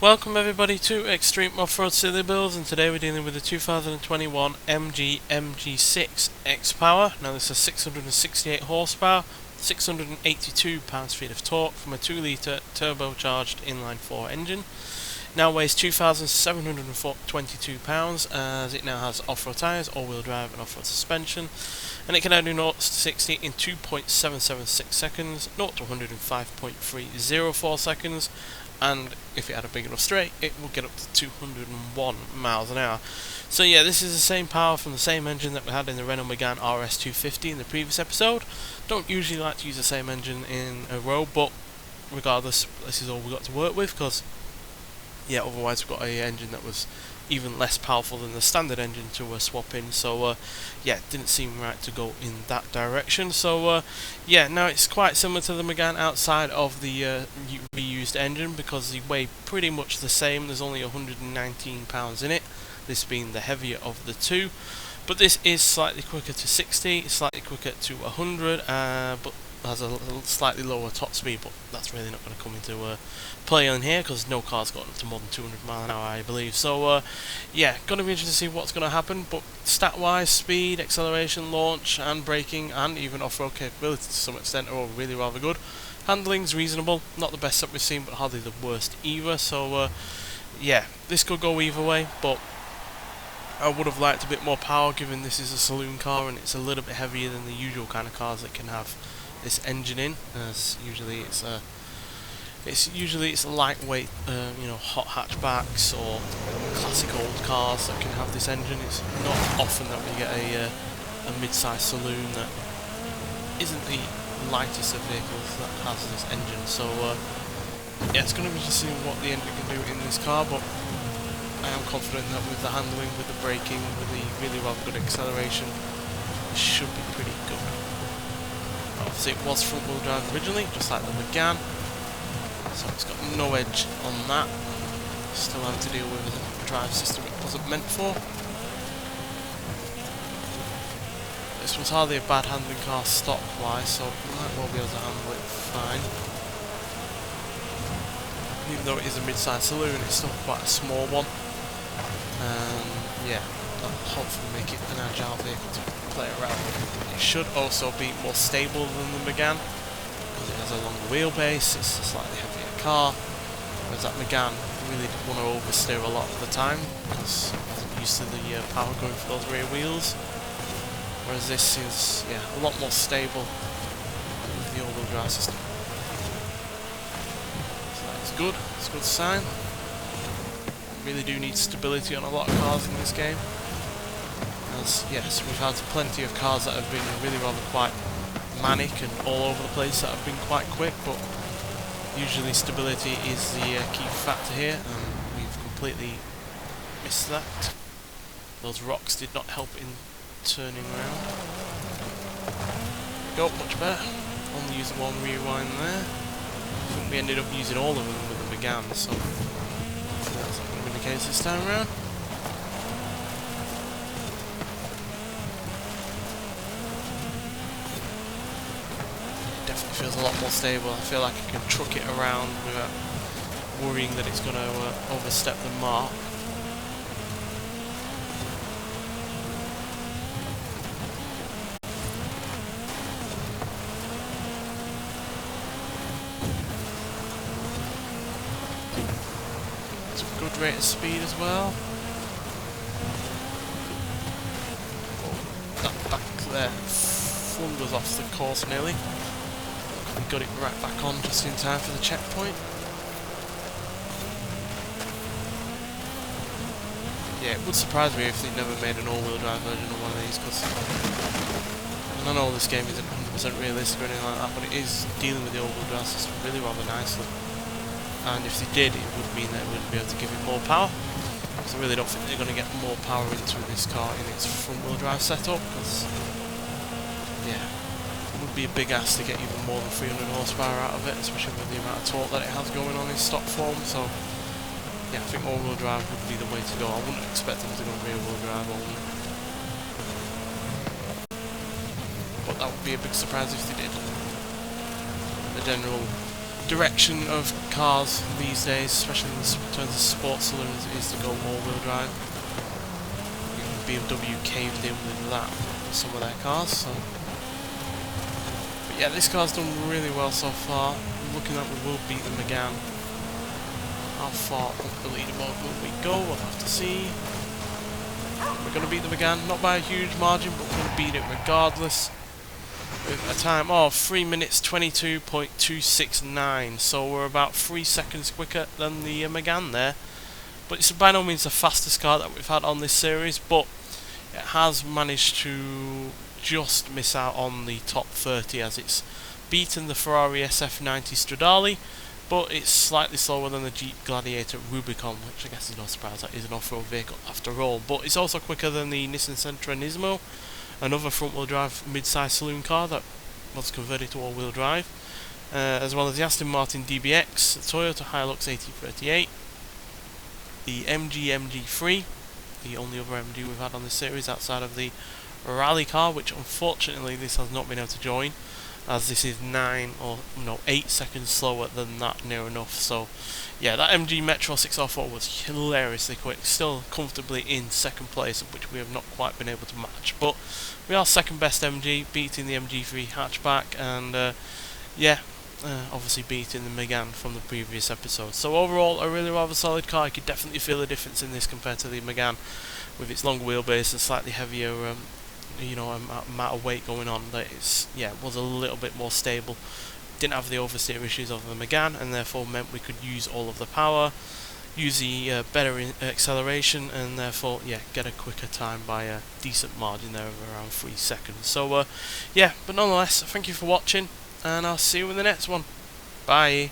Welcome everybody to Extreme Offroad Silly Builds, and today we're dealing with the 2021 MG6 XPower. Now this is 668 horsepower, 682 pounds-feet of torque from a 2-litre turbocharged inline-4 engine. Now weighs 2,722 pounds, as it now has off-road tyres, all-wheel drive and off-road suspension, and it can now do 0 to 60 in 2.776 seconds, 0 to 100 in 5.304 seconds, and if it had a big enough straight, it will get up to 201 miles an hour. So yeah, this is the same power from the same engine that we had in the Renault Megane RS250 in the previous episode. Don't usually like to use the same engine in a row, but regardless, this is all we got to work with, because yeah, otherwise we've got a engine that was even less powerful than the standard engine to swap in. So yeah, it didn't seem right to go in that direction. So yeah, now it's quite similar to the Megane outside of the reused engine, because they weigh pretty much the same. There's only 119 pounds in it, this being the heavier of the two. But this is slightly quicker to 60, slightly quicker to 100, but has a slightly lower top speed, but that's really not going to come into play on here, because no car's got up to more than 200 miles an hour, I believe. So yeah, going to be interesting to see what's going to happen. But stat wise, speed, acceleration, launch and braking, and even off-road capability to some extent are all really rather good. Handling's reasonable, not the best that we've seen, but hardly the worst either. So yeah, this could go either way, but I would have liked a bit more power, given this is a saloon car and it's a little bit heavier than the usual kind of cars that can have this engine in, as usually it's lightweight, you know, hot hatchbacks or classic old cars that can have this engine. It's not often that we get a mid-sized saloon that isn't the lightest of vehicles that has this engine. So yeah, it's going to be interesting what the engine can do in this car, but I am confident that with the handling, with the braking, with the really rather good acceleration, it should be pretty good. Obviously it was front-wheel drive originally, just like the Megane, so it's got no edge on that. Still having to deal with a drive system it wasn't meant for. This was hardly a bad handling car stock-wise, so we might well be able to handle it fine. Even though it is a mid-sized saloon, it's still quite a small one. Yeah, that'll hopefully make it an agile vehicle to play around with. It should also be more stable than the Megane, because it has a longer wheelbase, it's a slightly heavier car, whereas that Megane really did want to oversteer a lot of the time, because it wasn't used to the power going for those rear wheels, whereas this is, yeah, a lot more stable with the all-wheel drive system. So that's good, it's a good sign. Really do need stability on a lot of cars in this game, as yes, we've had plenty of cars that have been really rather quite manic and all over the place that have been quite quick, but usually stability is the key factor here, and we've completely missed that. Those rocks did not help in turning around. Go, much better. Only using one rewind there. I think we ended up using all of them with the Megane, so that's not going to be the case this time around. It definitely feels a lot more stable. I feel like I can truck it around without worrying that it's going to overstep the mark. Good rate of speed as well. Oh, that back there flung us off the course nearly. We got it right back on just in time for the checkpoint. Yeah, it would surprise me if they never made an all-wheel drive version of one of these, because I know this game isn't 100% realistic or anything like that, but it is dealing with the all-wheel drive system really rather nicely. And if they did, it would mean that it wouldn't be able to give it more power. So I really don't think they're going to get more power into this car in its front-wheel drive setup, because yeah, it would be a big ask to get even more than 300 horsepower out of it, especially with the amount of torque that it has going on in stock form. So yeah, I think all-wheel drive would be the way to go. I wouldn't expect them to go rear-wheel drive only, but that would be a big surprise if they did. The general direction of cars these days, especially in terms of sports saloons, is to go all-wheel drive. BMW caved in with that for some of their cars. So, but yeah, this car's done really well so far. Looking like we will beat the Megane. How far up the leaderboard will we go? We'll have to see. We're going to beat the Megane, not by a huge margin, but we're going to beat it regardless. With a time of 3 minutes 22.269, so we're about 3 seconds quicker than the Megane there. But it's by no means the fastest car that we've had on this series, but it has managed to just miss out on the top 30 as it's beaten the Ferrari SF90 Stradale, but it's slightly slower than the Jeep Gladiator Rubicon, which I guess is no surprise, that is an off-road vehicle after all. But it's also quicker than the Nissan Sentra Nismo, another front-wheel drive mid-size saloon car that was converted to all-wheel drive, as well as the Aston Martin DBX, the Toyota Hilux AT38, the MG3, the only other MG we've had on this series outside of the rally car, which unfortunately this has not been able to join, as this is 8 seconds slower than that, near enough. So yeah, that MG Metro 604 was hilariously quick, still comfortably in second place, which we have not quite been able to match, but we are second best MG, beating the MG3 hatchback, and obviously beating the Megane from the previous episode. So overall, a really rather solid car. You could definitely feel the difference in this compared to the Megane, with its long wheelbase and slightly heavier amount of weight going on. That it's, was a little bit more stable. Didn't have the oversteer issues of the Megane, and therefore meant we could use all of the power, use the better acceleration, and therefore get a quicker time by a decent margin there of around 3 seconds. So but nonetheless, thank you for watching, and I'll see you in the next one. Bye.